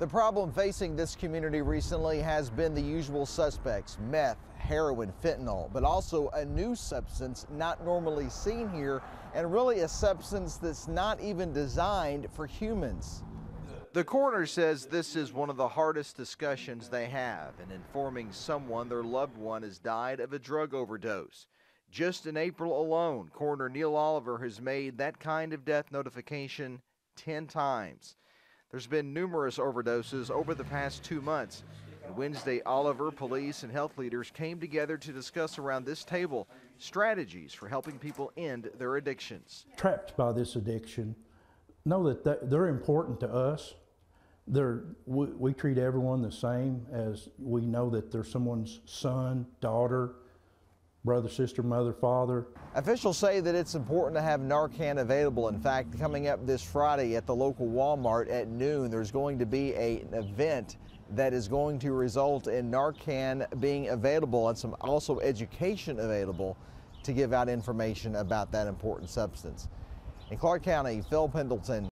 The problem facing this community recently has been the usual suspects: meth, heroin, fentanyl, but also a new substance not normally seen here, and really a substance that's not even designed for humans. The coroner says this is one of the hardest discussions they have in informing someone their loved one has died of a drug overdose. Just in April alone, Coroner Neil Oliver has made that kind of death notification 10 times. There's been numerous overdoses over the past 2 months. And Wednesday, Oliver, police, and health leaders came together to discuss around this table strategies for helping people end their addictions. Trapped by this addiction, know that they're important to us. We treat everyone the same, as we know that they're someone's son, daughter, brother, sister, mother, father. Officials say that it's important to have Narcan available. In fact, coming up this Friday at the local Walmart at noon, there's going to be an event that is going to result in Narcan being available and some also education available to give out information about that important substance. In Clark County, Phil Pendleton.